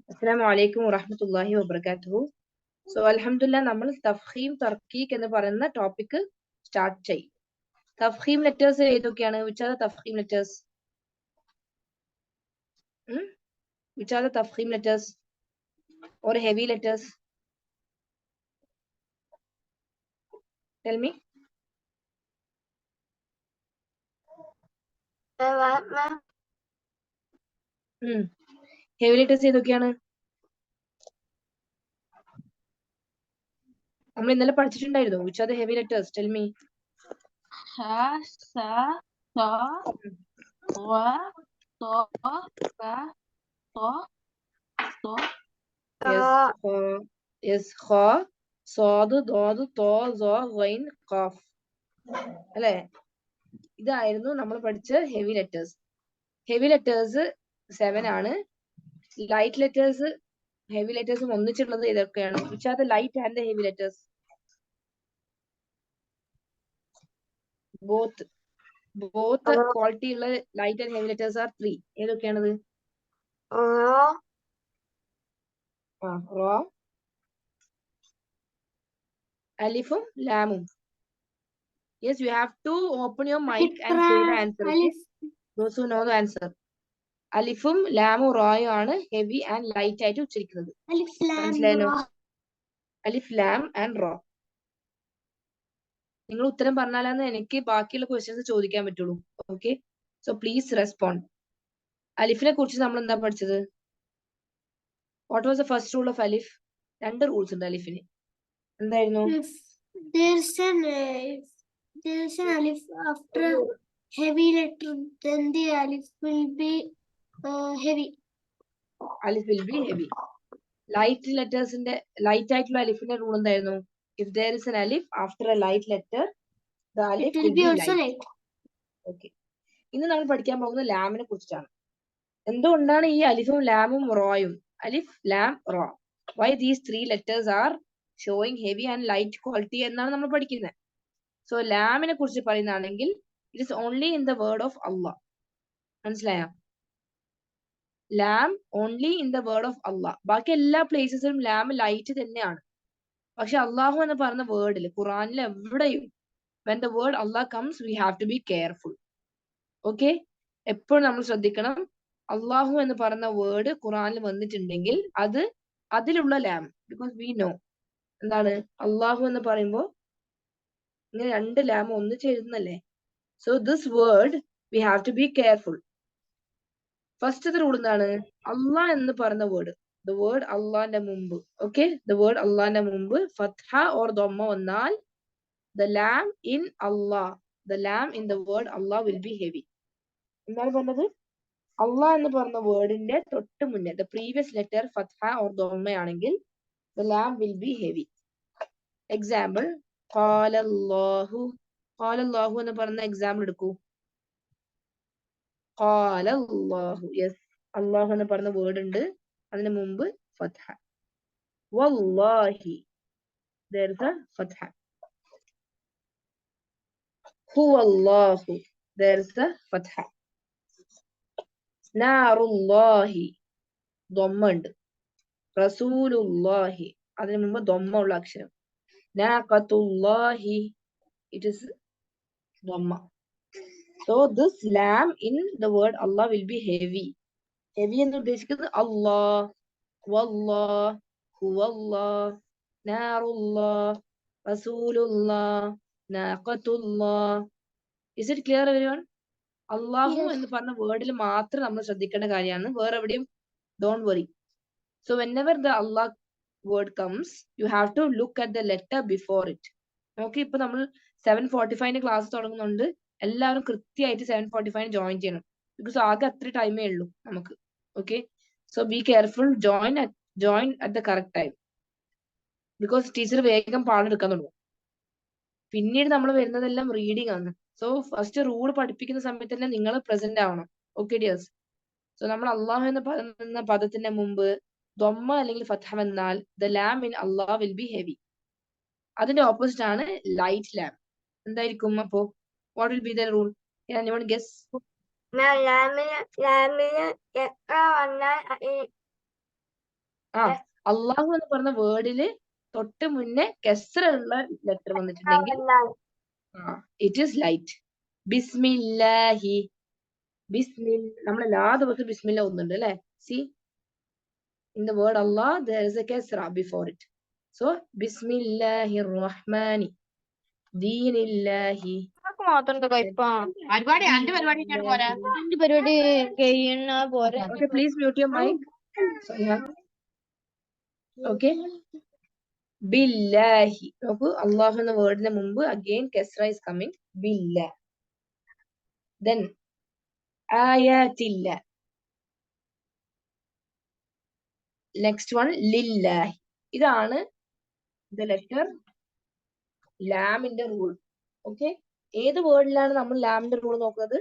അസ്സലാമു അലൈക്കും വറഹ്മത്തുള്ളാഹി വബറകാതുഹു. സോ അൽഹംദുലില്ലാ നമ്മൾ തഫ്ഹീം തർക്കീക്ക് എന്ന് പറയുന്ന ടോപ്പിക് സ്റ്റാർട്ട് ചെയ്യും. തഫ്ഹീം ലെറ്റേഴ്സ് ഏതൊക്കെയാണ്? വിച്ച് ആർ ദ തഫ്ഹീം ലെറ്റേഴ്സ്? വിച്ച് ആർ ദ തഫ്ഹീം letters or heavy letters? Tell me. Heavy letters ഏതൊക്കെയാണ്? നമ്മൾ ഇന്നലെ പഠിച്ചിട്ടുണ്ടായിരുന്നു. Which are the heavy letters? Tell me. Ha, sa, sa, ra, so, ra, so, so. Yes, kha, sad, dad, ta, za, ghain, qaf. അല്ലേ? ഇതായിരുന്നു നമ്മൾ പഠിച്ച heavy letters. Heavy letters 7 ആണ്. Light letters heavy ലെറ്റേഴ്സും ഒന്നിച്ചുള്ളത് ഇതൊക്കെയാണ്. Which are the light and the heavy letters? Both quality ഉള്ള light and heavy letters are 3. ഏതൊക്കെയാണത്? റോ, അലിഫും ലാമും. Yes, you have to open your mic and say the answer. Okay? Those who know the answer. അലിഫും ലാമും റോയും ആണ് heavy and light ആയിട്ട് ഉച്ചരിക്കുന്നത്. മനസ്സിലായല്ലോ? അലിഫ് ലാം and raw. നിങ്ങൾ ഉത്തരം പറഞ്ഞാലാണ് എനിക്ക് ബാക്കിയുള്ള ക്വസ്റ്റ്യൻസ് ചോദിക്കാൻ പറ്റുള്ളൂ. Okay, so please respond. അലിഫിനെ കുറിച്ച് നമ്മൾ എന്താ പഠിച്ചത്? What was the first rule of അലിഫ്? 2 റൂൾസ് ഉണ്ട് അലിഫിന്. എന്തായിരുന്നു? There's an alif after a heavy letter, then the alif will be heavy. Alif will be heavy. Light ലെറ്റേഴ്സിന്റെ ലൈറ്റ് ആയിട്ടുള്ള അലിഫിന്റെ റൂൾ എന്തായിരുന്നു? If there is an alif after a light letter, the alif will be light. Okay. ഇന്ന് നമ്മൾ പഠിക്കാൻ പോകുന്നത് ലാമിനെ കുറിച്ചാണ്. എന്തുകൊണ്ടാണ് ഈ അലിഫും ലാമും റോയും? അലിഫ് ലാം raw. Why these 3 letters are showing heavy and light quality എന്നാണ് നമ്മൾ പഠിക്കുന്നത്. സോ ലാമിനെ കുറിച്ച് പറയുന്നതാണെങ്കിൽ it is only in the word of Allah. മനസ്സിലായോ? ലാം only in the word of Allah. ബാക്കി എല്ലാ പ്ലേസസിലും ലാം ലൈറ്റ് തന്നെയാണ്. പക്ഷെ അള്ളാഹു എന്ന് പറഞ്ഞ വേർഡിൽ ഖുറാനിൽ എവിടെയും when the word Allah comes we have to be careful. Okay, എപ്പോഴും നമ്മൾ ശ്രദ്ധിക്കണം. അള്ളാഹു എന്ന് പറഞ്ഞ വേർഡ് ഖുറാനിൽ വന്നിട്ടുണ്ടെങ്കിൽ അതിലുള്ള ലാം, ബിക്കോസ് വി നോ എന്താണ് അള്ളാഹു എന്ന് പറയുമ്പോൾ ഇങ്ങനെ 2 ലാം ഒന്നിച്ച് എഴുതുന്നല്ലേ. So this word we have to be careful. First rule എന്താണ്? അള്ളാഹ് എന്ന് പറയുന്ന വേർഡ്, ദ വേർഡ് അള്ളാന്റെ മുമ്പ്, ഓക്കെ, ദ വേർഡ് അള്ളാന്റെ മുമ്പ് ഫത്ഹ ഓർ ദമ്മ വന്നാൽ the lam in Allah, the lam in the word Allah will be heavy. എന്താണ് പറഞ്ഞത്? അള്ളാഹ് എന്ന് പറഞ്ഞ വേർഡിന്റെ തൊട്ട് മുന്നേ the previous letter ഫത്ഹ or ദമ്മ ആണെങ്കിൽ the lam will be heavy. Example, ഖാലല്ലാഹു. ഖാലല്ലാഹു എന്ന് പറഞ്ഞ എക്സാമ്പിൾ എടുക്കൂ. ഖാലല്ലാഹു. യെസ്, അള്ളാഹു എന്ന് പറഞ്ഞ വേർഡ് ഉണ്ട്, അതിന് മുമ്പ് ഫത്ഹ. വല്ലാഹി, there is a ഫത്ഹ. ഹുവല്ലാഹു, there is a ഫത്ഹ. നാറുല്ലാഹി, Domma ഉണ്ട്. റസൂലുല്ലാഹി, അതിന് മുമ്പ് ദൊമ്മ ഉള്ള അക്ഷരം. നാഖത്തുല്ലാഹി, ഇറ്റ് ഇസ് ദൊമ്മ. സോ ദിസ് ലാം in the word Allah will be heavy. Heavy എന്ന് ഉദ്ദേശിക്കുന്നത് അല്ലാഹ്, വല്ലാഹ്, ഹുവല്ലാഹ്, നാറുല്ലാഹ്, റസൂലുല്ലാഹ്, നാഖത്തുല്ലാഹ്. Is it clear everyone? അള്ളാഹു എന്ന് പറഞ്ഞ വേർഡിൽ മാത്രം നമ്മൾ ശ്രദ്ധിക്കേണ്ട കാര്യമാണ്, വേറെ എവിടെയും don't worry. So whenever the Allah word comes you have to look at the letter before it. നോക്കി, ഇപ്പൊ നമ്മൾ 7:45 ക്ലാസ് തുടങ്ങുന്നുണ്ട്. എല്ലാവരും കൃത്യമായിട്ട് 7:45 ജോയിൻ ചെയ്യണം, ബിക്കോസ് ആകെ അത്ര ടൈമേ ഉള്ളൂ നമുക്ക്. Okay, so be careful, join at the correct time, because teacher വേഗം പാടെടുക്കാൻ തുടങ്ങും. പിന്നീട് നമ്മൾ വരുന്നതെല്ലാം റീഡിംഗ് ആണ്. സോ ഫസ്റ്റ് റൂൾ പഠിപ്പിക്കുന്ന സമയത്ത് തന്നെ നിങ്ങൾ പ്രസന്റ് ആവണം. Okay dears? സോ നമ്മൾ അള്ളാഹു എന്ന പദത്തിന്റെ മുമ്പ് ദൊമ്മ അല്ലെങ്കിൽ ഫത്ഹ വന്നാൽ ദ ലാം in Allah will be heavy. അതിന്റെ ഓപ്പോസിറ്റ് ആണ് ലൈറ്റ് ലാം. എന്തായിരിക്കും അപ്പോ? What will be the rule? anyone guess? അള്ളാഹു എന്ന് പറഞ്ഞ വേർഡില് തൊട്ട് മുന്നേ കെസ്ര ഉള്ള ലെറ്റർ വന്നിട്ടുണ്ടെങ്കിൽ ഇറ്റ് ഈസ് ലൈറ്റ്. ബിസ്മില്ലാഹി, നമ്മൾ എല്ലാ ദിവസവും ബിസ്മില്ല ഒന്നുണ്ട് അല്ലെ? C in the word Allah there is a kasra before it. So ബിസ്മില്ലാഹിർ Rahmani ദീനില്ലാഹി. Okay, please mute your mic. Okay. ബില്ലാഹി. നോക്കൂ, അള്ളാഹു എന്ന വേർഡിന് മുമ്പ് again kasra is coming. Billa. Then ആയാത്തില്ല. Next one ലില്ലാഹി. ഇതാണ് the letter ലാമിന്റെ റൂൾ. ഓക്കെ, ഏത് വേർഡിലാണ് നമ്മൾ ലാമിന്റെ റൂൾ നോക്കുന്നത്?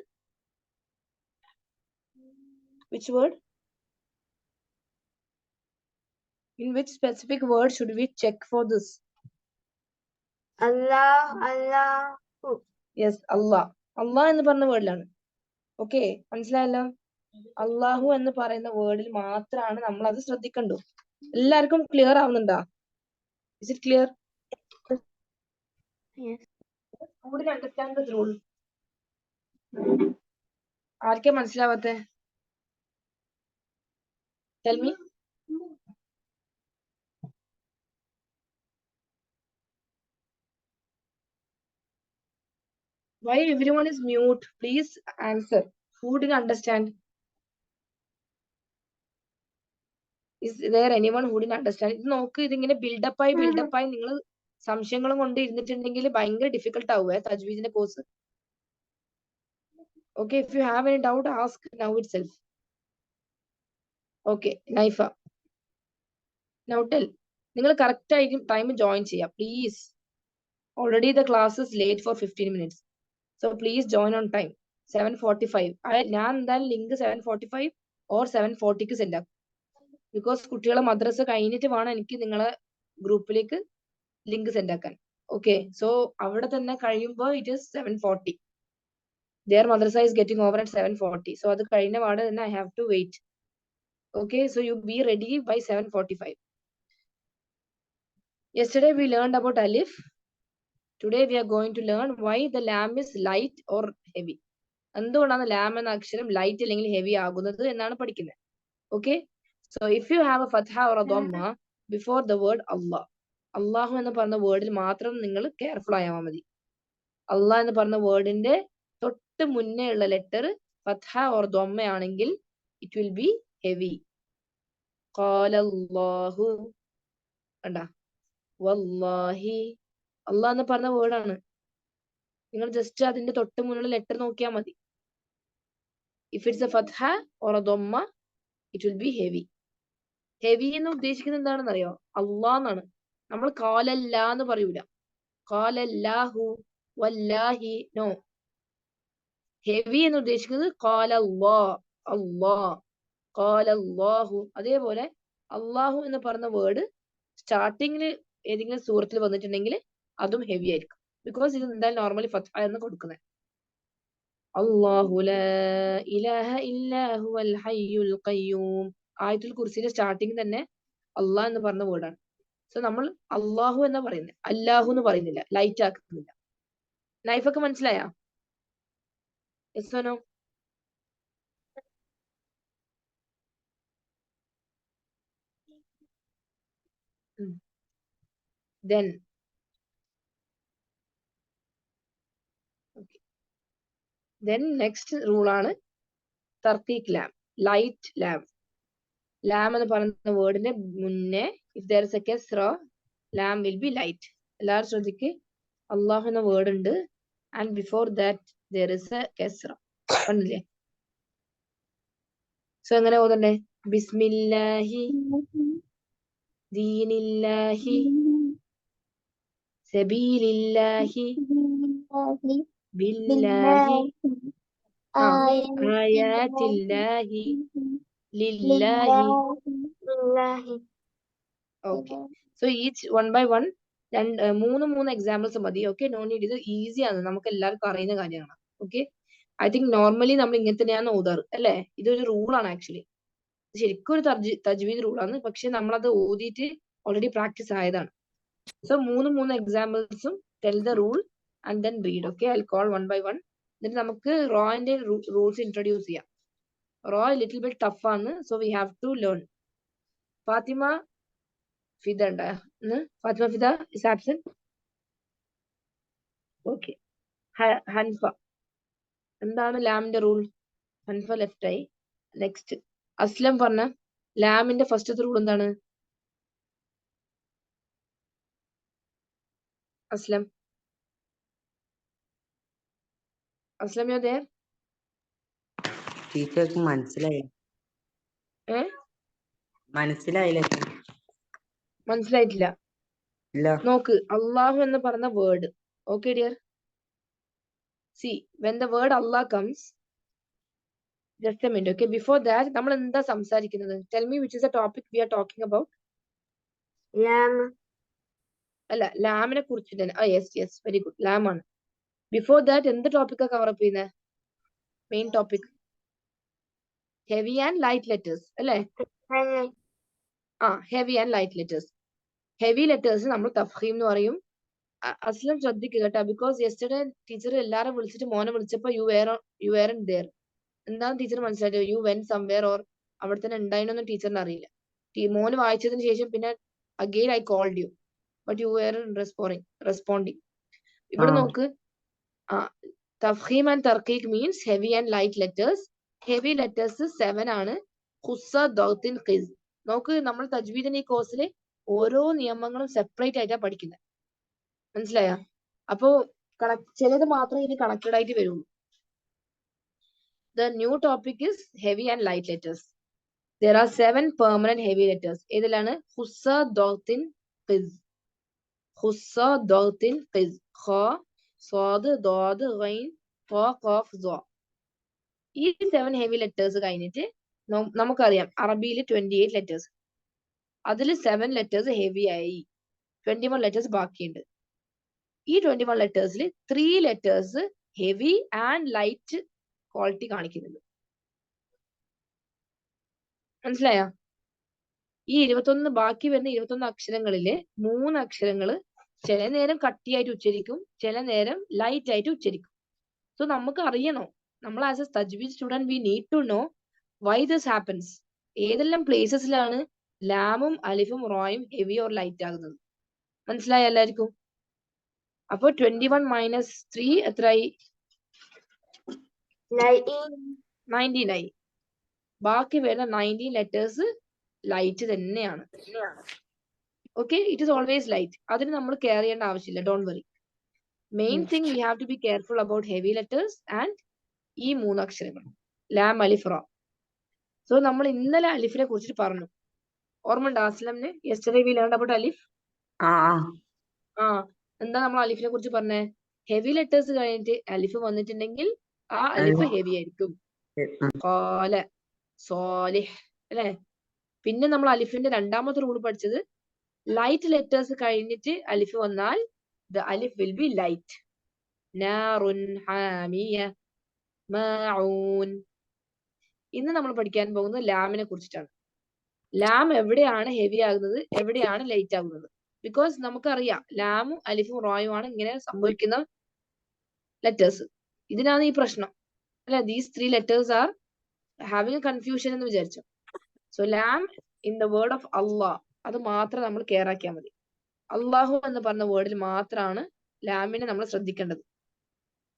Which word? In which specific word should we check for this? Allahu. Yes, Allah. Allah എന്ന് പറഞ്ഞ വേർഡിലാണ്. ഓക്കെ, മനസ്സിലായല്ലോ? അള്ളാഹു എന്ന് പറയുന്ന വേർഡിൽ മാത്രമാണ് നമ്മൾ അത് ശ്രദ്ധിക്കണ്ടു. എല്ലാവർക്കും ക്ലിയർ ആവുന്നുണ്ടോ? Is it clear? Yes. Who didn't understand this rule? ആർക്കെ മനസ്സിലാവാത്തെ? Tell me. Why everyone is mute? Please answer. Who didn't understand? Is there anyone who didn't understand? ഇത് നോക്ക്, ഇതിങ്ങനെ ബിൽഡപ്പ് ആയി നിങ്ങൾ സംശയങ്ങളും കൊണ്ട് ഇരുന്നിട്ടുണ്ടെങ്കിൽ ഭയങ്കര ഡിഫിക്കൽട്ട് ആവുക തജ്വീദിന്റെ course. Okay, if you have any doubt, ask now itself. Okay, Naifa. Now tell. നിങ്ങൾ കറക്റ്റ് ആയിരിക്കും ടൈം ജോയിൻ ചെയ്യാം please. Already the class is late for 15 minutes. So please join on time. 7:45. ഞാൻ എന്തായാലും ലിങ്ക് 7:45 or 7:40 സെൻഡ് ആക്കും. Because കുട്ടികളെ മദ്രസ കഴിഞ്ഞിട്ട് വേണം എനിക്ക് നിങ്ങളെ ഗ്രൂപ്പിലേക്ക് ലിങ്ക് സെൻഡ് ആക്കാൻ. ഓക്കെ, സോ അവിടെ തന്നെ കഴിയുമ്പോൾ it is 7:40. Their madrasa is getting over at 7:40. So അത് കഴിഞ്ഞ പാടെ തന്നെ I have to wait. Okay, so you be ready by 7:45. Yesterday we learned about alif. Today we are going to learn why the lam is light or heavy. എന്തുകൊണ്ടാണ് ലാം എന്ന അക്ഷരം light അല്ലെങ്കിൽ heavy ആകുന്നത് എന്നാണ് പഠിക്കുന്നത്. Okay, so if you have a fatha or a dhamma before the word Allah, അള്ളാഹു എന്ന് പറഞ്ഞ വേർഡിൽ മാത്രം നിങ്ങൾ കെയർഫുൾ ആയാൽ മതി. അള്ളാഹ് എന്ന് പറഞ്ഞ വേർഡിന്റെ തൊട്ട് മുന്നേ ഉള്ള ലെറ്റർ ഫത്ഹ ഓർ ദമ്മ ആണെങ്കിൽ ഇറ്റ് വിൽ ബി ഹെവി. ഖാലല്ലാഹു, കണ്ടാ? വല്ലാഹി. അള്ളാഹ് എന്ന് പറഞ്ഞ വേർഡാണ്. നിങ്ങൾ ജസ്റ്റ് അതിന്റെ തൊട്ട് മുന്നുള്ള ലെറ്റർ നോക്കിയാൽ മതി. ഇഫ് ഇറ്റ്സ് എ ഫത്ഹ ഓർ എ ദമ്മ it will be heavy. Heavy എന്ന് ഉദ്ദേശിക്കുന്നത് എന്താണെന്ന് അറിയോ? അള്ളാഹ് എന്നാണ്. നമ്മൾ ഖാലല്ല എന്ന് പറയൂല. ഖാലല്ലാഹു വല്ലാഹി, നോ. ഹെവി എന്ന് ഉദ്ദേശിക്കുന്നത് ഖാലല്ലാഹു. അതേപോലെ അള്ളാഹു എന്ന് പറഞ്ഞ വേർഡ് സ്റ്റാർട്ടിങ്ങിൽ ഏതെങ്കിലും സൂറത്തിൽ വന്നിട്ടുണ്ടെങ്കിൽ അതും ഹെവി ആയിരിക്കും. ബിക്കോസ് ഇത് എന്തായാലും നോർമലി ഫത്ഹ എന്ന് കൊടുക്കുന്നത്. അല്ലാഹു ലാ ഇലാഹ ഇല്ലാ ഹുവൽ ഹയ്യുൽ ഖയ്യൂം. ആയത്തുൽ കുർസിയുടെ സ്റ്റാർട്ടിങ് തന്നെ അള്ളാഹ് എന്ന് പറഞ്ഞ വേർഡാണ്. സോ നമ്മൾ അള്ളാഹു എന്ന് പറയുന്നത്, അല്ലാഹു എന്ന് പറയുന്നില്ല, light ആക്കുന്നില്ല. നൈഫൊക്കെ മനസ്സിലായാ? Yes or no? Then okay. Then next rule ആണ് തർക്കീക് ലാം, ലൈറ്റ് ലാം. ലാം എന്ന് പറയുന്ന വേർഡിന്റെ മുന്നേ if there is a kasra, ലാം will be light. എല്ലാവരും ശ്രദ്ധിക്ക്, അള്ളാഹു എന്ന വേർഡ് ഉണ്ട് and before that there is a kasra. കണ്ടില്ലേ? സോ എങ്ങനെ ഓതണ്ടേ? ബിസ്മില്ലാഹി ദീനില്ലാഹി സബീലില്ലാഹി ബില്ലാഹി ആയാത്തില്ലാഹി ലില്ലാഹി. Okay, so each one by one മൂന്ന് എക്സാമ്പിൾസ് മതി. Okay, no need. ഇത് ഈസി ആണ്, നമുക്ക് എല്ലാവർക്കും അറിയുന്ന കാര്യമാണ്. ഓക്കെ, ഐ തിങ്ക് നോർമലി നമ്മൾ ഇങ്ങനെ തന്നെയാണ് ഓതാറ് അല്ലേ? ഇതൊരു റൂളാണ് ആക്ച്വലി. ശരിക്കും ഒരു തജ്വീദ് റൂളാണ്, പക്ഷെ നമ്മളത് ഓതിയിട്ട് ഓൾറെഡി പ്രാക്ടീസ് ആയതാണ്. സോ മൂന്ന് എക്സാമ്പിൾസും tell the rule and then read. Okay, I call one by one. എന്നിട്ട് നമുക്ക് റോന്റെ റൂൾസ് ഇൻട്രൊഡ്യൂസ് ചെയ്യാം. റോ ലിറ്റിൽ ബിറ്റ് ടഫ് ആണ്, so we have to learn. Fathima Fida ഉണ്ടാ? Fathima Fida is absent. Okay, Hanfa, എന്താണ് ലാമിന്റെ റൂൾ? ഹൻഫ ലെഫ്റ്റ് ആയി. നെക്സ്റ്റ് അസ്ലം പറഞ്ഞ ലാമിന്റെ ഫസ്റ്റത്തെ റൂൾ എന്താണ്? അസ്ലം, അസ്ലം യോ ദേർ? ടീച്ചർക്ക് മനസ്സിലായില്ല. മനസ്സിലായിട്ടില്ല. ഇല്ല. നോക്ക്, അള്ളാഹു എന്ന് പറഞ്ഞ word. Okay dear, see when the word Allah comes, just a minute. Okay, before that നമ്മൾ എന്താ സംസാരിക്കുന്നത്? Tell me which is the topic we are talking about. അല്ല, ലാമിനെ കുറിച്ച് തന്നെ. യെസ്, വെരി ഗുഡ്, ലാം ആണ്. ബിഫോർ ദാറ്റ് എന്ത് ടോപ്പിക്കാ കവർ അപ്പ് ചെയ്യുന്നത്? Main topic heavy and light letters അല്ലേ? Heavy and light letters. Heavy letters നമ്മൾ തഫ്ഹീം എന്ന് പറയും. അസ്ലം ശ്രദ്ധിക്കുക കേട്ടോ, ബിക്കോസ് യെസ്റ്റർഡേ ടീച്ചർ എല്ലാരും വിളിച്ചിട്ട് മോനെ വിളിച്ചപ്പോ യു വെയർ ഇൻ ദേർ. എന്താണ് ടീച്ചർ മനസ്സിലായോ? യു വെൻ സംവെയർ ഓർ അവിടെ തന്നെ ഉണ്ടായിരുന്നൊന്നും ടീച്ചറിന് അറിയില്ല. മോന് വായിച്ചതിന് ശേഷം പിന്നെ again I called you, but you were responding. ഇവിടെ നോക്ക്, തഫ്ഹീം ആൻഡ് തർക്കീഖ് means heavy and light letters. Heavy letters 7 ആണ്. ഖുസ്സ, ദൗത്തിൻ, ഖിസ്. നോക്ക്, നമ്മൾ തജ്വീദിന്റെ ഈ കോഴ്സിൽ ഓരോ നിയമങ്ങളും സെപ്പറേറ്റ് ആയിട്ടാണ് പഠിക്കുന്നത്. മനസ്സിലായ? അപ്പോ ചിലത് മാത്രമേ ഇനി കണക്റ്റഡ് ആയിട്ട് വരുള്ളൂ. The new topic is heavy and light letters. There are 7 permanent heavy letters. ഏതിലാണ്? ഖുസ്സ, ദൗത്തിൻ, ഖിസ്. ഖുസ്സ, ദൗത്തിൻ, ഖിസ്. ഖ, സ്വാദ്, ദ്വാദ്, ഗൈൻ, ഖ, ഖാഫ്, ദ്വ. ഈ 7 ഹെവി ലെറ്റേഴ്സ് കഴിഞ്ഞിട്ട് നമുക്കറിയാം അറബിയിൽ 28 ലെറ്റേഴ്സ്. അതിൽ 7 ലെറ്റേഴ്സ് ഹെവി ആയി, 21 ലെറ്റേഴ്സ് ബാക്കിയുണ്ട്. ഈ 21 ലെറ്റേഴ്സിൽ 3 letters heavy and light quality കാണിക്കുന്നുണ്ട്. മനസ്സിലായ? ഈ 21 ബാക്കി വരുന്ന 21 അക്ഷരങ്ങളില് 3 അക്ഷരങ്ങള് ചില നേരം കട്ടിയായിട്ട് ഉച്ചരിക്കും, ചില നേരം ലൈറ്റ് ആയിട്ട് ഉച്ചരിക്കും. സോ നമുക്ക് അറിയണോ, നമ്മൾ ആസ് എ തജ്വീദ് student we need to know why this happens. ഏതെല്ലാം പ്ലേസസിലാണ് ലാമും അലിഫും റോയും ഹെവി ഓർ ലൈറ്റ് ആകുന്നത്? മനസ്സിലായ എല്ലാവർക്കും? അപ്പൊ 21 മൈനസ് 3 എത്രയായി? 19 ആയി. ബാക്കി വരുന്ന 19 ലെറ്റേഴ്സ് ലൈറ്റ് തന്നെയാണ്. Okay, it is always light. അതിന് നമ്മൾ കെയർ ചെയ്യേണ്ട ആവശ്യമില്ല, don't worry. Main thing we have to be careful about heavy letters and ഈ 3 അക്ഷരങ്ങൾ ലാം, അലിഫ്, റോ. സോ നമ്മൾ ഇന്നലെ അലിഫിനെ കുറിച്ചിട്ട് പറഞ്ഞു. ഓർമ്മ ഉണ്ടോ അസ്ലമിന്? യെസ്റ്റർഡേ വി ലേൺഡ് അബൌട്ട് അലിഫ്. എന്താ നമ്മൾ അലിഫിനെ കുറിച്ച് പറഞ്ഞേ? ഹെവി ലെറ്റേഴ്സ് കഴിഞ്ഞിട്ട് അലിഫ് വന്നിട്ടുണ്ടെങ്കിൽ ആ അലിഫ് ഹെവി ആയിരിക്കും. ഖാല, സ്വാലിഹ് അല്ലെ? പിന്നെ നമ്മൾ അലിഫിന്റെ രണ്ടാമത്തെ റൂൾ പഠിച്ചത് ലൈറ്റ് ലെറ്റേഴ്സ് കഴിഞ്ഞിട്ട് അലിഫ് വന്നാൽ the Alif will be light. നാറുൻ, Hamiya, മാഊൻ. ഇന്ന് നമ്മൾ പഠിക്കാൻ പോകുന്നത് ലാമിനെ കുറിച്ചിട്ടാണ്. ലാം എവിടെയാണ് ഹെവി ആകുന്നത്, എവിടെയാണ് ലൈറ്റ് ആകുന്നത്? ബിക്കോസ് നമുക്കറിയാം ലാമും അലിഫും റോയും ആണ് ഇങ്ങനെ സംഭവിക്കുന്ന ലെറ്റേഴ്സ്. ഇതിനാണ് ഈ പ്രശ്നം അല്ലെ? These 3 letters are having a confusion എന്ന് വിചാരിച്ചു. സോ ലാം in the word of Allah, അത് മാത്രം നമ്മൾ കെയർ ആക്കിയാൽ മതി. അള്ളാഹു എന്ന് പറഞ്ഞ വേർഡിൽ മാത്രമാണ് ലാമിനെ നമ്മൾ ശ്രദ്ധിക്കേണ്ടത്.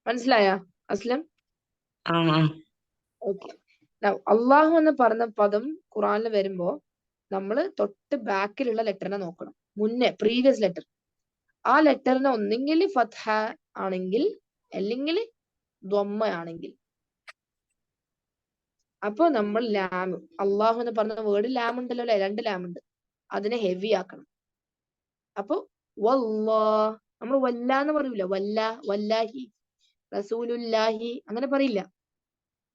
മനസ്സിലായ അസ്ലം? ഓക്കെ. അള്ളാഹു എന്ന് പറഞ്ഞ പദം ഖുറാനിൽ വരുമ്പോ നമ്മൾ തൊട്ട് ബാക്കിലുള്ള ലെറ്ററിനെ നോക്കണം. മുന്നേ പ്രീവിയസ് ലെറ്റർ. ആ ലെറ്ററിന് ഒന്നെങ്കിൽ ഫത്ഹ ആണെങ്കിൽ അല്ലെങ്കിൽ ദ്വമ്മ ആണെങ്കിൽ, അപ്പൊ നമ്മൾ ലാം, അള്ളാഹു എന്ന് പറഞ്ഞ വേർഡ് ലാം ഉണ്ടല്ലോ അല്ലെ? 2 ലാം ഉണ്ട്. അതിനെ ഹെവി ആക്കണം. അപ്പൊ വല്ലാ, നമ്മൾ വല്ല എന്ന് പറയൂല, വല്ലാഹി, റസൂലുല്ലാഹി അങ്ങനെ പറയില്ല.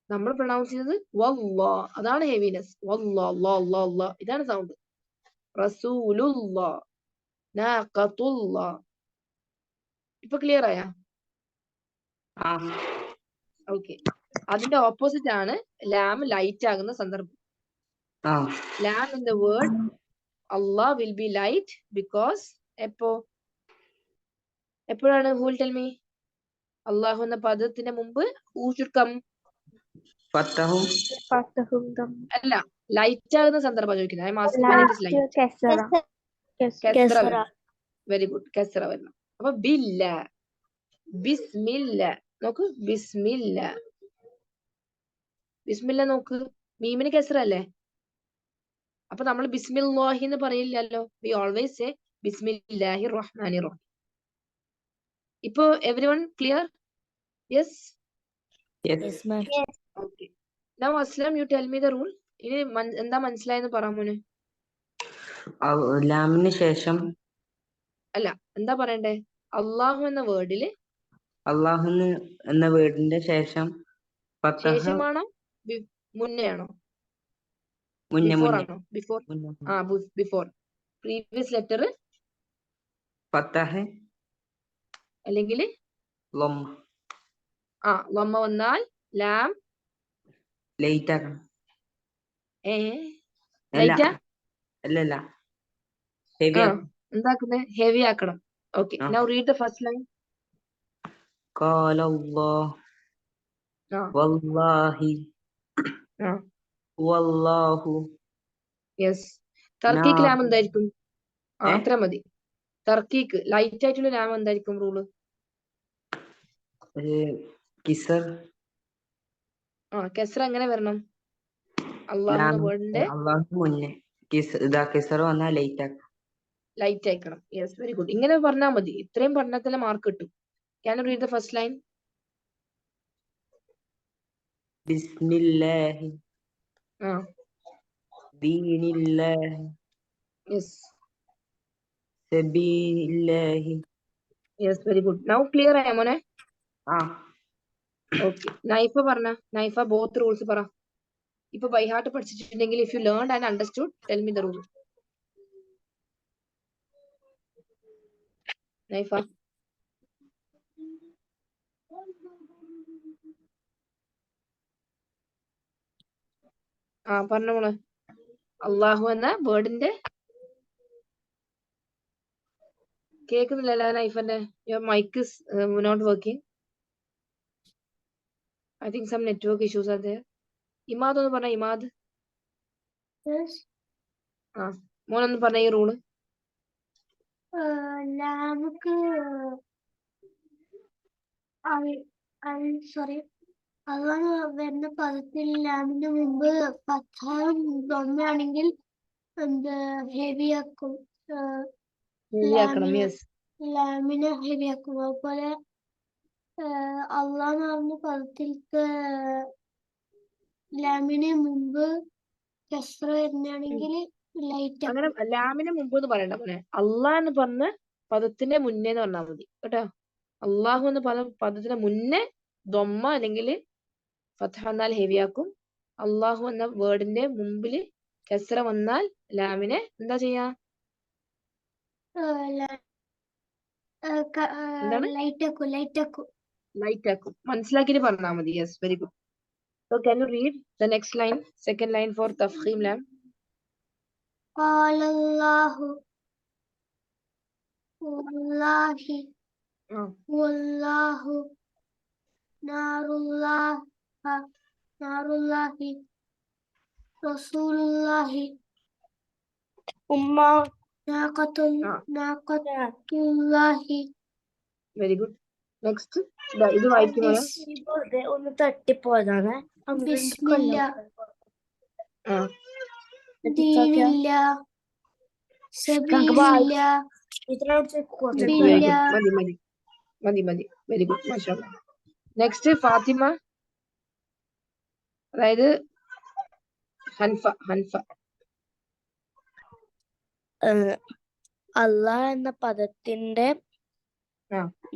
നമ്മൾ പ്രൊണൗൺസ് ചെയ്യുന്നത് വല്ലാ. അതാണ് ഹെവിനെസ്. വല്ലാ, അല്ലാ, അല്ലാ, ഇതാണ് സൗണ്ട്. റസൂലുല്ലാ, നാഖത്തുല്ലാ. ഇപ്പൊ ക്ലിയർ ആയാ? ഓക്കെ. അതിന്റെ ഓപ്പോസിറ്റ് ആണ് ലാം ലൈറ്റ് ആകുന്ന സന്ദർഭം. ആ lam in the word Allah will be light because എപ്പോഴാണ് who will tell me അള്ളാഹു എന്ന പദത്തിന് മുമ്പ് who should come? ഫത്തഹും അല്ല, ലൈറ്റ് ആകുന്ന സന്ദർഭം ചോദിക്കുന്നത്. I am asking when it is light. കെസ്റ വരണം. വെരി ഗുഡ്, കെസ്റ വരണം. അപ്പൊ ബില്ല, ബിസ്മില്ല. നോക്ക്, ബിസ്മില്ല. ബിസ്മില്ല നോക്ക്, മീമിന് കെസ്റ അല്ലേ? അപ്പൊ നമ്മൾ ബിസ്മില്ലാഹി എന്ന് പറയില്ലല്ലോ. വി ഓൾവേസ് സേ ബിസ്മില്ലാഹി റഹ്മാനി റഹീം. ഇപ്പൊ everyone clear? Yes, yes okay. Now Aslam, you tell me the rule. ഇനി എന്താ മനസ്സിലായെന്ന് പറ മോനെ. ലാമിന് ശേഷം അല്ല, എന്താ പറയണ്ടേ? അള്ളാഹു എന്ന വേർഡില് അള്ളാഹു എന്ന വേർഡിന്റെ ശേഷം ഫത്തഹ ശേഷമാണോ മുന്നേ ആണോ? മുന്നേ ബിഫോർ മുന്നേ ആണോ? ബിഫോർ. മുന്നേ ആ, ബിഫോർ. പ്രീവിയസ് ലെറ്റർ ഫത്തഹ അല്ലെങ്കിൽ ലൊമ്മ ലമ്മ വന്നാൽ ലാം ലൈറ്റ് ആക്കണം. ലൈറ്റാ? അല്ലല്ല, ഹെവി ആക്കണം. എന്താക്കുന്നത്? ഹെവി ആക്കണം. Okay, now read the first line. قال الله والله والله. Yes. തർക്കീക്ക് ലാം എന്തായിരിക്കും? അത്ര മതി. തർക്കീക്ക് ലൈറ്റ് ആയിട്ടുള്ള ലാം എന്തായിരിക്കും റൂള്? കിസർ. കെസ്റ എങ്ങനെ വരണം? അള്ളാഹു എന്ന വേർഡിന്റെ അള്ളാഹു മുന്നേ കിസർ വന്നാൽ ലൈറ്റ് ആക്കണം. ലൈറ്റ് അയക്കണം. Yes, very good. ഇങ്ങനെ പറഞ്ഞാൽ മതി. ഇത്രയും പറഞ്ഞാൽ തന്നെ മാർക്ക് കിട്ടും. Can you read the first line? ബിസ്മില്ലാഹി ദീനില്ലാഹി യെസ്, സബീലില്ലാഹി. Yes, very good. Now clear ആയോ മോനെ? ഓക്കെ. നൈഫ പറഞ്ഞ. നൈഫ ബോത്ത് റൂൾസ് പറ. ഇപ്പൊ ബൈ ഹാർട്ട് പഠിച്ചിട്ടുണ്ടെങ്കിൽ if you learn and understood tell me the rule. Naifa. പറഞ്ഞ മോളെ. അള്ളാഹു എന്ന വേർഡിന്റെ കേൾക്കുന്നില്ലല്ലോ നൈഫന്റെ. Your mic is not working. I think some network issues are there. Imad ഒന്ന് പറഞ്ഞ. ഇമാദ്, മോനൊന്ന് പറഞ്ഞ ഈ റൂള്. ലാമുക്ക് സോറി, അതാണ് വരുന്ന പദത്തിൽ ലാമിന് മുമ്പ് ഫത്തഹും ദമ്മയാണെങ്കിൽ ഹെവിയാക്കും. ലാമിനെ ഹെവിയാക്കും. അതുപോലെ അള്ളാഹ് എന്ന് പറഞ്ഞ പദത്തിൽക്ക് ലാമിന് മുമ്പ് കസ്റ വരുന്നാണെങ്കിൽ ലൈറ്റ്. അങ്ങനെ ലാമിന് മുമ്പ് എന്ന് പറയണ്ട പോലെ അള്ളാഹ് എന്ന് പറഞ്ഞ പദത്തിന്റെ മുന്നേ എന്ന് പറഞ്ഞാൽ മതി കേട്ടോ. അള്ളാഹു എന്ന് പദത്തിന്റെ മുന്നേ ദൊമ്മ അല്ലെങ്കിൽ ഫതഹ വന്നാൽ ഹെവിയാക്കും. അള്ളാഹു എന്ന വേർഡിന്റെ മുമ്പിൽ കസ്റ വന്നാൽ ലാമിനെ എന്താ ചെയ്യാ? ലൈറ്റ് ആക്കും. മനസ്സിലാക്കിയിട്ട് പറഞ്ഞാൽ മതി. Yes, very good. So can you read the next line, second line for tafkhim lam? قال الله والله والله نار الله رسول الله ناقة الله. Very good. Next, ഇത് വായിക്കുമോ? ഒന്ന് തട്ടിപ്പോയതാണ്. ബിസ്മില്ല ദീനില്ല സബീലില്ല ബില്ല. മതി. വെരി ഗുഡ്, മാഷാഅല്ലാ. നെക്സ്റ്റ് ഫാത്തിമ, അതായത് ഹൻഫ. അള്ളാഹ് എന്ന പദത്തിന്റെ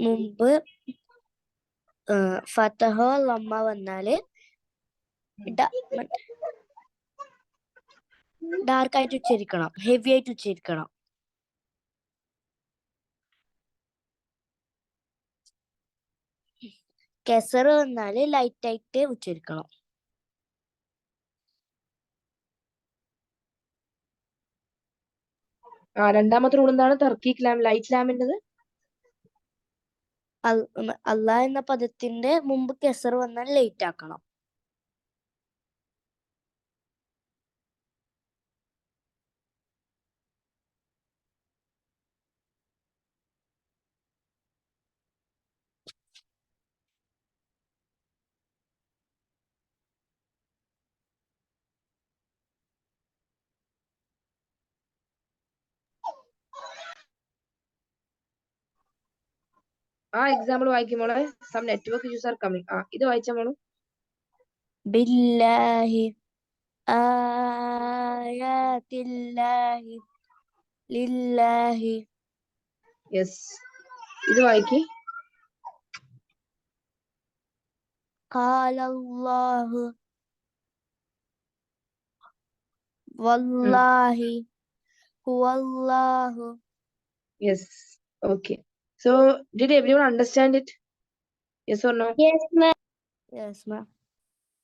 മുമ്പ് ഫതഹോ ലമ്മ വന്നാല് ഡാർക്ക് ആയിട്ട് ഉച്ചരിക്കണം, ഹെവി ആയിട്ട് ഉച്ചരിക്കണം. കെസർ വന്നാല് ലൈറ്റ് ആയിട്ട് ഉച്ചരിക്കണം. രണ്ടാമത്തെ റൂൾ എന്താണ്? തർക്കീക് ലാം, ലൈറ്റ് ലാമിൻ്റെത്. അല്ലാ എന്ന പദത്തിന്റെ മുമ്പ് കെസർ വന്നാൽ ലേറ്റ് ആക്കണം. എക്സാമ്പിൾ വായിക്കുമ്പോളെ, some network issues are coming. ഇത് വായിച്ച മോള്. ബില്ലാഹി ആയാതില്ലാഹി ലില്ലാഹി. യെസ്, ഇത് വായിക്കി. ഖാലല്ലാഹു വല്ലാഹി ഹുവല്ലാഹു. Yes, okay. So did everyone understand it? Yes or no? Yes, ma'am. Yes ma'am.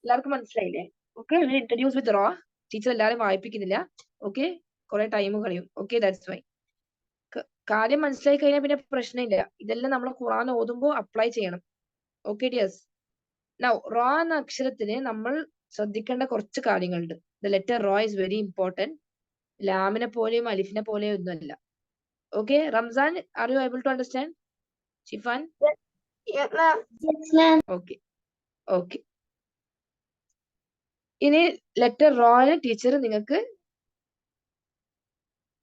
എല്ലാവർക്കും മനസ്സിലായില്ലേ? ഓക്കെ, ഇൻട്രൊഡ്യൂസ് വിത്ത് റോ. ടീച്ചർ എല്ലാവരും വായിപ്പിക്കുന്നില്ല. ഓക്കെ, കുറെ ടൈം കളയും. Okay, that's why. കാര്യം മനസ്സിലായി കഴിഞ്ഞാൽ പിന്നെ പ്രശ്നമില്ല. ഇതെല്ലാം നമ്മൾ ഖുർആൻ ഓതുമ്പോൾ അപ്ലൈ ചെയ്യണം. Okay dears. നൗ റോ എന്ന അക്ഷരത്തിന് നമ്മൾ ശ്രദ്ധിക്കേണ്ട കുറച്ച് കാര്യങ്ങളുണ്ട്. ദ ലെറ്റർ റോ ഇസ് വെരി ഇമ്പോർട്ടന്റ്. ലാമിനെ പോലെയും അലിഫിനെ പോലെയും ഒന്നുമല്ല. Okay, Ramzan, are you able to understand? Shifan? Yes, ma'am. Okay, okay. ഇനി ലെറ്റർ റോയെ ടീച്ചർ നിങ്ങൾക്ക്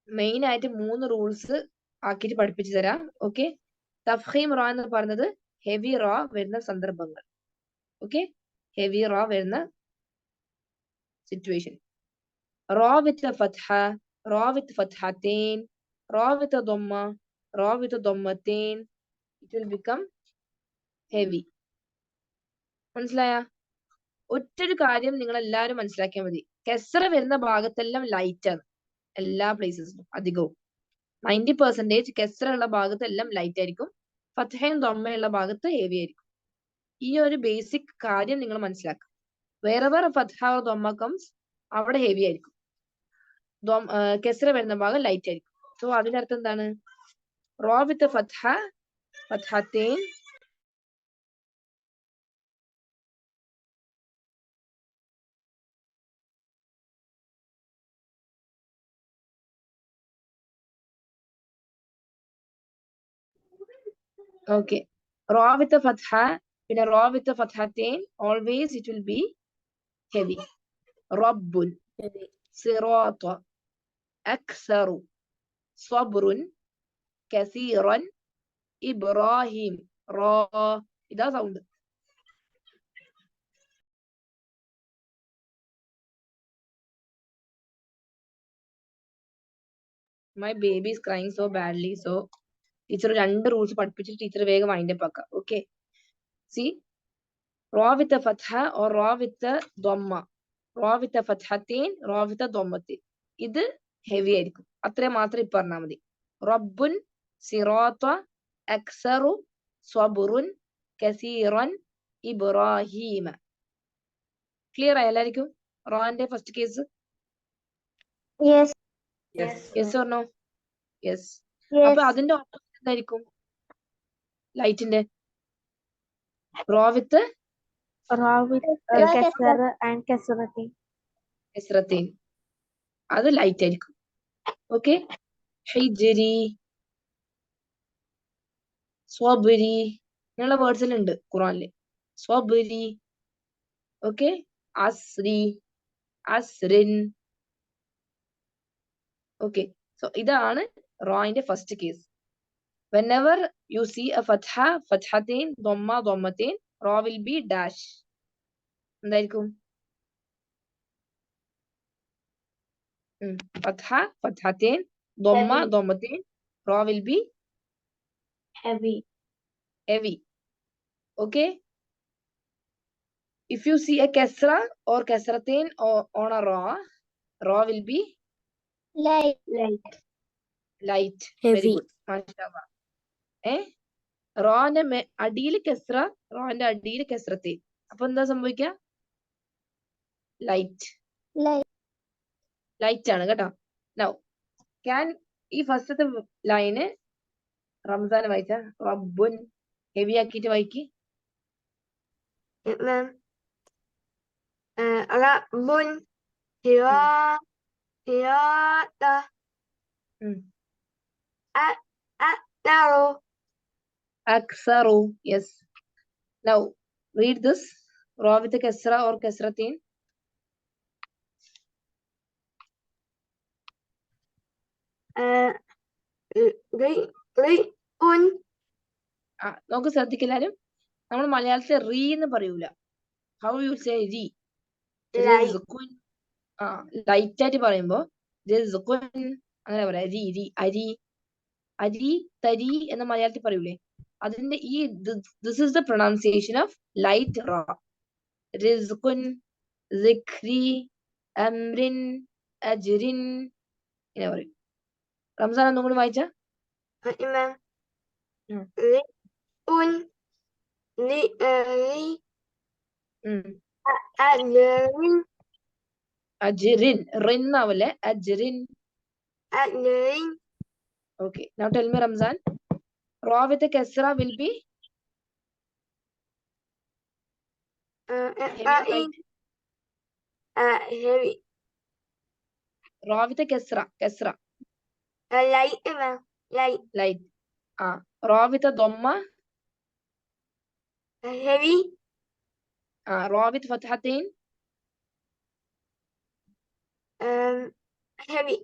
മെയിൻ ആയിട്ട് 3 റൂൾസ് ആക്കിയിട്ട് പഠിപ്പിച്ചു തരാം. ഓക്കെ, തഫ്ഹീം റോ എന്ന് പറയുന്നത് ഹെവി റോ വരുന്ന സന്ദർഭങ്ങൾ. ഓക്കെ, ഹെവി റോ വരുന്ന സിറ്റുവേഷൻ. റോ വിത്ത് ഫത്ഹ, റോ വിത്ത് ഫത്ഹതൈൻ, റോ വിത്ത് ദമ്മ, റോ വിത്ത് ദമ്മതൈൻ, ഇറ്റ് വിൽ ബിക്കം ഹെവി. മനസ്സിലായ? ഒറ്റൊരു കാര്യം നിങ്ങൾ എല്ലാവരും മനസ്സിലാക്കിയാൽ മതി. കെസ്റ വരുന്ന ഭാഗത്തെല്ലാം ലൈറ്റ് ആണ്, എല്ലാ പ്ലേസസിലും അധികവും. 90% കെസ്റ ഉള്ള ഭാഗത്ത് എല്ലാം ലൈറ്റ് ആയിരിക്കും. ഫത്ഹയും ദമ്മയുള്ള ഭാഗത്ത് ഹെവി ആയിരിക്കും. ഈ ഒരു ബേസിക് കാര്യം നിങ്ങൾ മനസ്സിലാക്കുക. വേറെ ഫത്ഹ ഓർ ദമ്മ കംസ്, അവിടെ ഹെവി ആയിരിക്കും. കെസ്റ വരുന്ന ഭാഗം ലൈറ്റ് ആയിരിക്കും. സോ അതിന്റെ അർത്ഥം എന്താണ്? റോ വിത്ത് ഫത്ഹ, ഫത്ഹതൈൻ, okay, റോ വിത്ത് ഫത്ഹ പിന്നെ റോ വിത്ത് ഫത്ഹതൈൻ, always it will be heavy. റബ്ബുൻ, സിറാത്ത, അക്സറു, സബ്റുൻ, കസീറൻ, ഇബ്രാഹിം. റോ, ഇതാ sound. My baby is crying so badly, so teacher 2 rules പഠിപ്പിച്ചിട്ട് ടീച്ചർ വേഗം വൈൻഡ് അപ്പ് ആക്കാം. ഓക്കെ, സി, റോ വിത്ത് ഫത്ഹ ഓർ റോ വിത്ത് ദമ്മ, റോ വിത്ത് ഫത്ഹതൈൻ, റോ വിത്ത് ദമ്മതൈൻ, ഇത് ഹെവി ആയിരിക്കും. അത്രയും മാത്രം ഇപ്പൊ പറഞ്ഞാൽ മതി. റബ്ബുൻ, സിറാത്ത, അക്സറു, സ്വബുറുൻ, കസീറൻ, ഇബ്രാഹിമ. ക്ലിയർ ആയ എല്ലാവർക്കും റോന്റെ first case? Yes. Yes or no? Yes. Yes. അപ്പൊ അതിന്റെ ഓപ്പോസിറ്റ് എന്തായിരിക്കും ലൈറ്റിന്റെ? റോ വിത്ത് കെസ്റതൈൻ, അത് ലൈറ്റ് ആയിരിക്കും. ഓക്കെ, ഹിജ്രി, സ്വബരി, ഇങ്ങനെയുള്ള വേർഡ്സ് എല്ലാം ഉണ്ട് ഖുറാനില്. സ്വബരി. ഓക്കെ, അസ്രി, അസ്രിൻ. ഓക്കെ, സോ ഇതാണ് റോയിന്റെ first case. whenever you see a fatha, fathatain, dhamma, dhammatain, ra will be dash. എന്തായിരിക്കും? fatha, fathatain, dhamma, dhammatain, ra will be Heavy. heavy. Okay, if you see a kasra or kasratain on a ra will be Light. light. Heavy. Very good, mashallah. റോന്റെ അടിയിൽ കെസ്റ, റോന്റെ അടിയിൽ കെസ്റത്തെ, അപ്പൊ എന്താ സംഭവിക്ക? Light. Light. Light ആണ് കേട്ടോ. Now can ഈ ഫസ്റ്റത്തെ line Ramzan വായിച്ച റബ്ബുൻ heavy ആക്കിയിട്ട് വായിക്ക്. Imam Rabbun Hirata Aktaru Aksaru. Yes. Now read this. Ra with a kasra or kasratin. Ri'un നമുക്ക് ശ്രദ്ധിക്കലാരും നമ്മൾ മലയാളത്തിൽ റീ എന്ന് പറയൂല. ഹൗ യു സേ രി? ലൈറ്റ് ആയിട്ട് പറയുമ്പോ അങ്ങനെ പറയാ. രി രി അരി അരി തരി എന്ന മലയാളത്തിൽ പറയൂലേ, അതിന്റെ ഈ this is the pronunciation of light റ. റിസ്ഖുൻ, സിക്രി, അംറിൻ, അജ്റിൻ ഇങ്ങനെ പറയും. റംസാൻ ഒന്നും കൂടി വായിച്ച. Imam Ri'un Ajrin അജ്റിൻ, Rin ആവല്ലേ, അജ്റിൻ. Ajrin Okay, now tell me Ramzan. Ra with a kasra will be heavy or light? Heavy Ra with a kasra light Imam light. Ra with a dhamma. heavy Ra with fathatain. heavy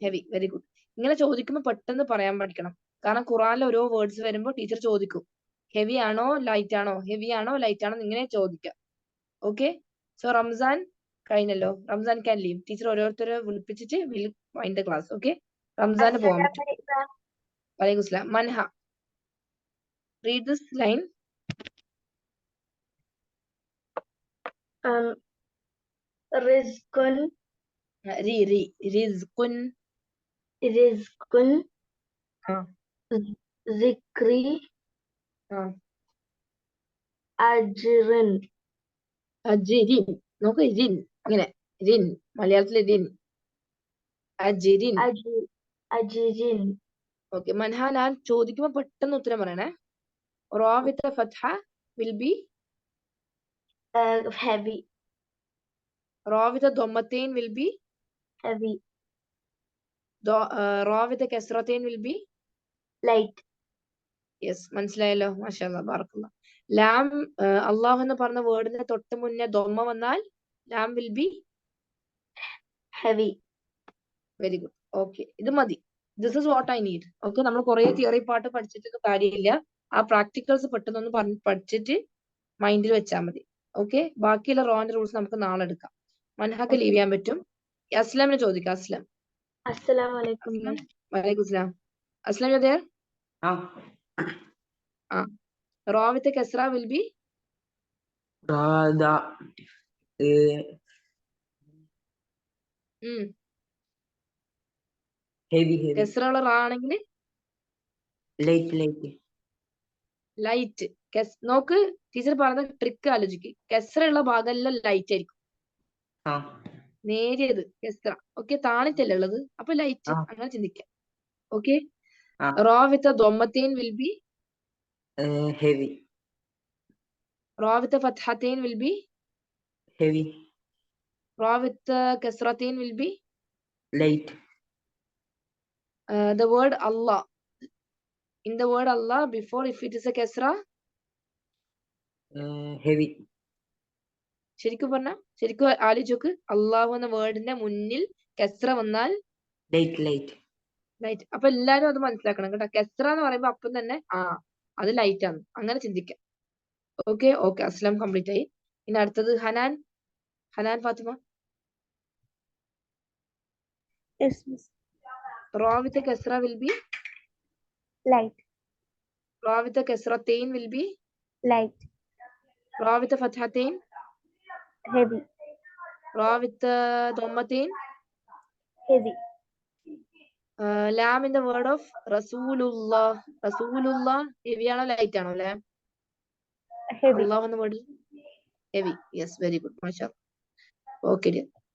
Very good. ഇങ്ങനെ ചോദിക്കുമ്പോൾ പെട്ടെന്ന് പറയാൻ പഠിക്കണം. കാരണം ഖുറാനിൽ ഓരോ words വരുമ്പോൾ teacher ചോദിക്കും ഹെവി ആണോ ലൈറ്റ് ആണോ, ഹെവി ആണോ ലൈറ്റ് ആണോ, ഇങ്ങനെ ചോദിക്കാം. ഓക്കെ, സോ റംസാൻ കഴിഞ്ഞല്ലോ. Ramzan can leave. ടീച്ചർ ഓരോരുത്തരെ വിളിപ്പിച്ചിട്ട് will mind the class. Okay, റംസാന് പോകാൻ പറ്റും. വലൈക്കും സ്ലാം. Manha, read this line. Rizqun റിസ്ഖുൻ, Zikri Ajrin അജ്രിൻ. നോക്ക് റിൻ, ഇങ്ങനെ റിൻ, മലയാളത്തിലെ റിൻ, അജ്രിൻ. Ajrin ഓക്കെ, മൻഹ ഞാൻ ചോദിക്കുമ്പോ പെട്ടെന്ന് ഉത്തരം പറയണേ. റാ വിത്ത് ഫത്ഹ വിൽ ബി heavy റാ വിത്ത് ദമ്മത്തൈൻ വിൽ ബി heavy റാ വിത്ത് കസ്റത്തൈൻ വിൽ ബി light യെസ്, മനസ്സിലായല്ലോ. മാഷാഅല്ലാഹ്, ബാറക്കല്ലാഹ്. ലാം അള്ളാഹു എന്ന് പറഞ്ഞ വേർഡിന് തൊട്ട് മുന്നേ ദൊമ്മ വന്നാൽ ലാം will be heavy. Very good. Okay, ഇത് മതി. This is what I need. Okay, നമ്മൾ കുറെ തിയറി പാർട്ട് പഠിച്ചിട്ട് കാര്യമില്ല. ആ പ്രാക്ടിക്കൽസ് പെട്ടെന്നൊന്ന് പഠിച്ചിട്ട് മൈൻഡിൽ വെച്ചാൽ മതി. ഓക്കെ, ബാക്കിയുള്ള റോന്റെ റൂൾസ് നമുക്ക് നാളെ എടുക്കാം. മൻഹക്ക് ലീവ് ചെയ്യാൻ പറ്റും. അസ്ലമിനെ ചോദിക്കാം. അസ്ലം. Assalamu alaikum. വലൈക്കും slam. Aslam, you there? Ra with a kasra will be Rada heavy kasra ഉള്ള റാ ആണെങ്കിൽ ലൈറ്റ്. നോക്ക്, ടീച്ചർ പറഞ്ഞ ട്രിക്ക് ആലോചിക്ക്. കസ്ര ഉള്ള ഭാഗമെല്ലാം ലൈറ്റ് ആയിരിക്കും, നേരിയത് കസ്ര. ഓക്കെ, താണിട്ടല്ലേ ഉള്ളത്, അപ്പൊ ലൈറ്റ്. അങ്ങനെ ചിന്തിക്കാം. ഓക്കെ, റാ വിത്ത് ദമ്മത്തൈൻ വിൽ ബി heavy റാ വിത്ത് ഫത്ഹത്തൈൻ വിൽ ബി heavy റാ വിത്ത് കസ്റത്തൈൻ will be light the word Allah. In the word Allah, before if it is a kasra, heavy ശരിക്കും പറഞ്ഞ, ശരിക്കും ആലോചിച്ചോക്ക്. അള്ളാഹു എന്ന വേർഡിന്റെ മുന്നിൽ കസ്ര വന്നാൽ ലൈറ്റ്. അപ്പൊ എല്ലാരും അത് മനസ്സിലാക്കണം കേട്ടോ. കസ്ര എന്ന് പറയുമ്പോ അപ്പം തന്നെ അത് ലൈറ്റ് ആണ്, അങ്ങനെ ചിന്തിക്കാം. ഓക്കെ, അസ്ലാം കംപ്ലീറ്റ് ആയി. ഇനി അടുത്തത് ഹനാൻ ഫാത്തിമ. റാ വിത്ത് കസ്ര വിൽ ബി light റാ വിത്ത് കസ്റത്തൈൻ വിൽ ബി light റാ വിത്ത് ഫത്ഹത്തൈൻ heavy റാ വിത്ത് ദമ്മത്തൈൻ heavy ലാം ഇൻ ദ വേർഡ് ഓഫ് റസൂലുള്ളാഹ്. ഹെവി ആണോ ലൈറ്റ് ആണോ? ലാം heavy അള്ളാഹു എന്ന വേർഡിൽ ഹെവി. യെസ്, വെരി ഗുഡ്, മാഷാ. ഓക്കെ,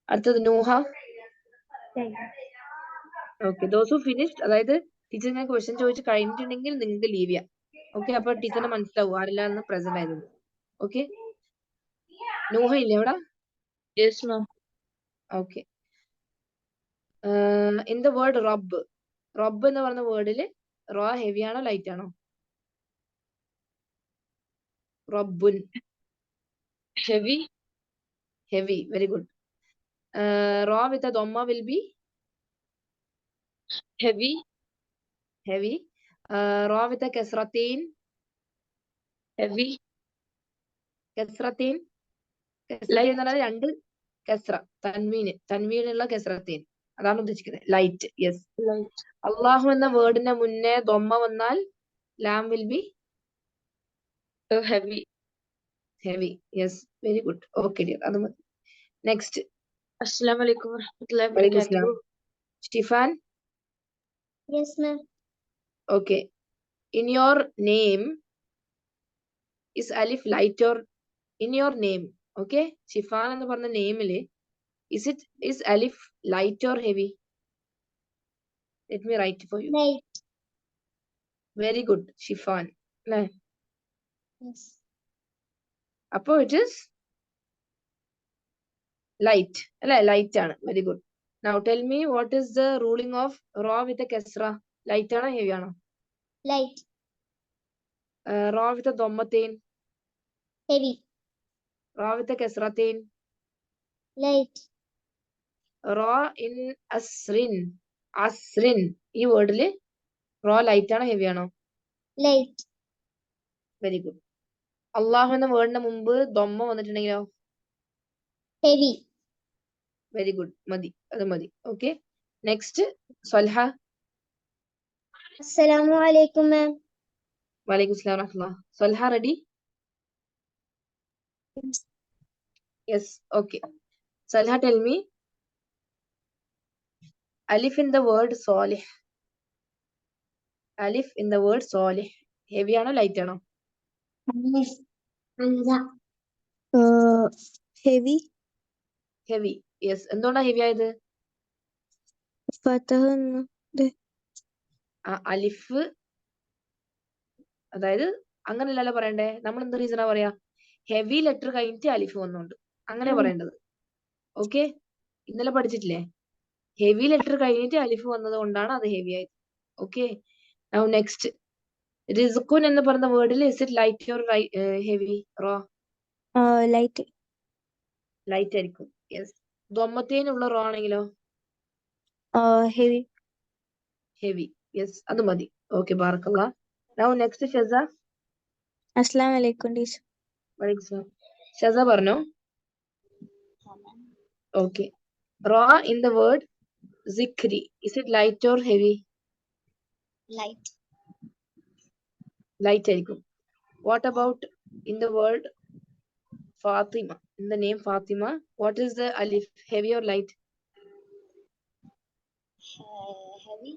അടുത്തത് Nuha. Okay those who finished, അതായത് ടീച്ചർ ഞാൻ ക്വസ്റ്റ്യൻ ചോദിച്ച് കഴിഞ്ഞിട്ടുണ്ടെങ്കിൽ നിങ്ങൾക്ക് ലീവ് ചെയ്യാം. ഓക്കെ, അപ്പൊ ടീച്ചറിന് മനസ്സിലാവും ആരെല്ലാം പ്രസന്റ് ആയിരുന്നു. ഓക്കെ, നൂഹ ഇല്ലേ അവിടെ? Yes, ma'am. Okay. In the word റബ്ബ്, റബ്ബ് എന്ന് പറഞ്ഞ വേർഡിൽ റോ ഹെവി ആണോ ലൈറ്റ് ആണോ? റബ്ബുൻ, Heavy. Heavy, very good. റോ വിത്ത് ദൊമ്മ will be Heavy. heavy. Ra with a kasratain. Heavy. Kasratain. Light. Kasratain എന്ന് പറഞ്ഞാൽ രണ്ട് കസ്ര, തൻവീനുള്ള കസ്രത്തീൻ, അതാണ് ഉദ്ദേശിക്കുന്നത്. Light, yes. Light. അള്ളാഹു എന്ന വേർഡിന് മുന്നേ ദൊമ്മ വന്നാൽ ലാം will be Heavy. Heavy. Yes, very good. Okay dear, അത് മതി. നെക്സ്റ്റ്. Assalamu alaikum warahmatullahi വലൈക്കും അസ്സലാം. wabarakatuh. Shifan. Yes, ma'am. Okay. In your name, is alif light or in your name? Okay. Shifan എന്ന് പറഞ്ഞ നെയിമില് is alif light or heavy? Let me write for you. Light. Very good, Shifan. അല്ലേ? Yes. അപ്പോ it is light. അല്ലേ? Light ആണ്. Very good. Now tell me what is the ruling of raw with a kasra? Light ആണോ heavy ആണോ? Light. Raw with a dhammatain. Heavy. Raw with a kasratain. Light. Raw in asrin. Asrin. ഈ വേർഡില് raw light ആണോ heavy ആണോ? Light. Very good. അള്ളാഹു എന്ന വേർഡിന് മുമ്പ് ദൊമ്മ വന്നിട്ടുണ്ടെങ്കിലോ? Heavy. വെരി ഗുഡ്, മതി, അത് മതി. Okay, next. Swalha. Assalamu alaikum, ma'am. വലൈക്കും സ്സലാം വറഹ്മത്തുള്ളാഹ്. Swalha ready? Yes, okay. Swalha, tell me അലിഫ് ഇൻ ദ വേർഡ് സാലിഹ്. അലിഫ് ഇൻ ദ വേർഡ് സാലിഹ് ഹെവി ആണോ ലൈറ്റ് ആണോ? Heavy. ഹെവി. യെസ്, എന്തുകൊണ്ടാ ഹെവി ആയത്? Fatah. അലിഫ്, അതായത് അങ്ങനെയല്ലല്ലോ പറയണ്ടേ. നമ്മൾ എന്ത് റീസണാ പറയാ? ഹെവി ലെറ്റർ കഴിഞ്ഞിട്ട് അലിഫ് വന്നോണ്ട് അങ്ങനെ പറയേണ്ടത്. ഓക്കെ, ഇന്നലെ പഠിച്ചിട്ടില്ലേ? ഹെവി ലെറ്റർ കഴിഞ്ഞിട്ട് അലിഫ് വന്നത് കൊണ്ടാണ് അത് ഹെവി ആയത്. Okay, now next. റിസ്കുൻ എന്ന് പറഞ്ഞ വേർഡിൽ is it light or heavy? റോ Light. ലൈറ്റ് ആയിരിക്കും. യെസ്. ദൊമ്മത്തേനുള്ള റോ ആണെങ്കിലോ? Heavy. ഹെവി. യെസ്, അത് മതി. ഓക്കെ, ബാറക്കല്ലാഹ്. Now next Shasa. Assalamu alaikum, teacher. വലൈക്കും സലാം. ഷസ പറഞ്ഞോ. ഓക്കെ, റോ ഇൻ ദ വേർഡ് സിക്രി, is it light or heavy? Light. Light ആയിരിക്കും. What about in the word Fathima, in the name Fathima, what is the അലിഫ്, heavy or light? Heavy.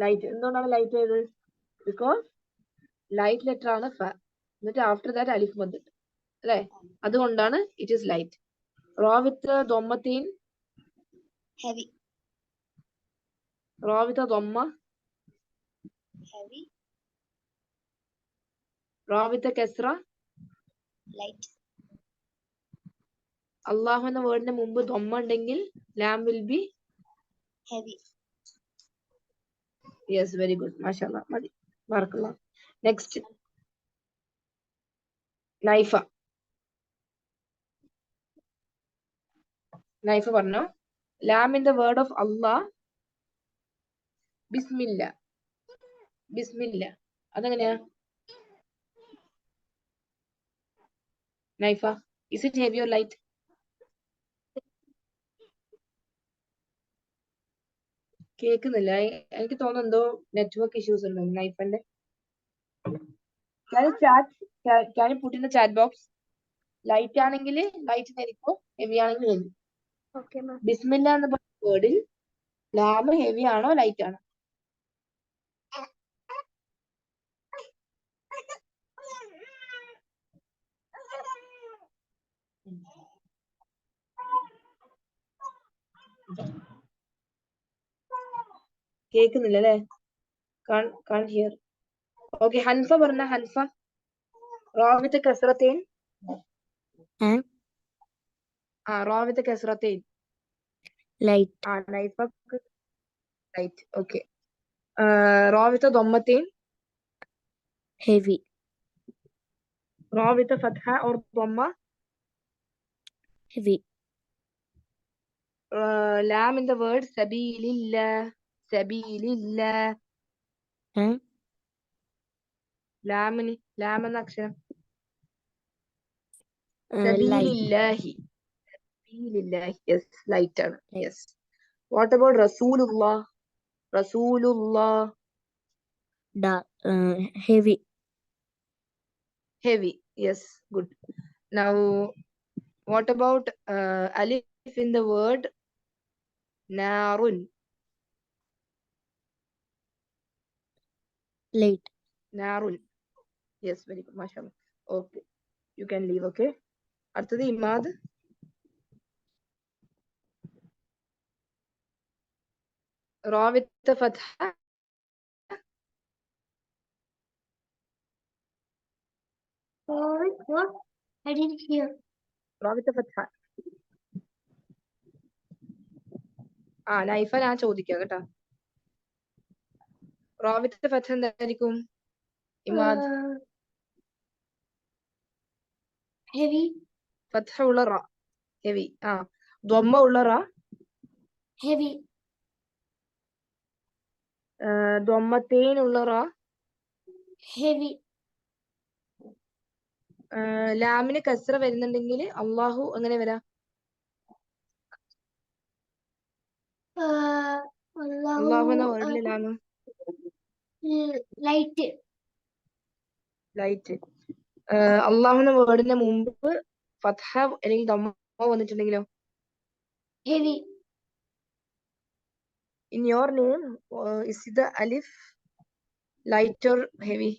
Light. എന്തുകൊണ്ടാണ് light ആയത്? Because light letter ആണ് ഫ, എന്നിട്ട് after that അലിഫ് വന്നിട്ട്, അല്ലേ? അതുകൊണ്ടാണ് ഇറ്റ് ഈസ് ലൈറ്റ്. റോ വിത്ത് ദൊമ്മത്തീൻ. Heavy. റോ വിത്ത് ദൊമ്മ. Heavy. റോ വിത്ത് കെസ്ര. Light. അള്ളാഹു എന്ന വേർഡിന് മുമ്പ് ദൊമ്മ ഉണ്ടെങ്കിൽ ലാം will be Heavy. Yes, very good, മാഷാഅല്ലാഹ്, മതി, ബാറക്കല്ലാഹ്. നെക്സ്റ്റ്. നൈഫ. നൈഫ പറഞ്ഞോ. ലാം in the word of Allah ബിസ്മില്ല. ബിസ്മില്ല, അതെങ്ങനെയാ നൈഫ? Is it heavy or light? കേൾക്കുന്നില്ല, എനിക്ക് തോന്നുന്നു എന്തോ നെറ്റ്വർക്ക് ഇഷ്യൂസ് ഉണ്ടോ നൈഫന്റെ. Can you put in the chat box? Light ആണെങ്കിൽ ലൈറ്റ് ആയിരിക്കും, ഹെവി ആണെങ്കിൽ ഹെവി. Okay, ma'am. ബിസ്മില്ല എന്ന വേർഡിൽ ലാം ഹെവി ആണോ ലൈറ്റ് ആണോ? കേൾക്കുന്നില്ല അല്ലേ? കാൺ ഹിയർ. ഓക്കെ, ഹൻഫ പറഞ്ഞ ഹൻഫ. റാവിത്തെ കസറത്തേൻ. റാവിത്തെ കസറത്തേൻ. ലൈറ്റ് നൈഫക്ക് ലൈറ്റ്. ഓക്കെ. റാവിത്തെ ദൊമ്മത്തേൻ. ഹെവി റാവിത്തെ ഫത്ഹ ഓർ ദൊമ്മ. ഹെവി ലാം ഇൻ ദ വേർഡ് സബീലില്ല. സബീലില്ല. ലാമിന് ലാം എന്ന അക്ഷരം. സബീലില്ലാഹി. സബീലില്ലാഹി. യെസ്, ലൈറ്റ് ആണ്. യെസ്. വാട്ട് അബൌട്ട് റസൂലുള്ളാ? റസൂലുള്ളാ. Heavy Heavy. Yes, good. Now, what about alif in the word narun? Light Narun. Yes, very good. Mashallah. Okay. You can leave, okay? അടുത്തത് ഇമാദ്. റാ with ഫത്ഹ. What? I didn't hear. റാ with ഫത്ഹ. Naifa ഞാൻ ചോദിക്കാം കേട്ടോ. റാ with ഫത്ഹ എന്തായിരിക്കും ഇമാദ്? Heavy. ഫത്ഹ ഉള്ള റാ. ഹെവി. ദ്വമ്മ ഉള്ള റാ. Heavy. ദ്വമ്മത്തേൻ ഉള്ള റാ. Heavy. ലാമിന് കസ്ര വരുന്നുണ്ടെങ്കിൽ അള്ളാഹു അങ്ങനെ വരാം. അള്ളാഹു എന്ന വേർഡിലെ ലാമ് Light. ലൈറ്റ്. അള്ളാഹു എന്ന വേർഡിന്റെ മുമ്പ് ഫത്ഹ അല്ലെങ്കിൽ ദമ്മ വന്നിട്ടുണ്ടെങ്കിലോ? Heavy. In your name, is the alif light or heavy?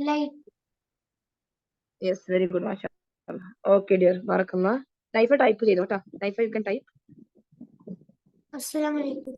Light. Yes, very good, mashallah. Okay, dear. Barakallah. Naifa type ചെയ്തോ കേട്ടോ. Naifa, you can type. Assalamu alaikum.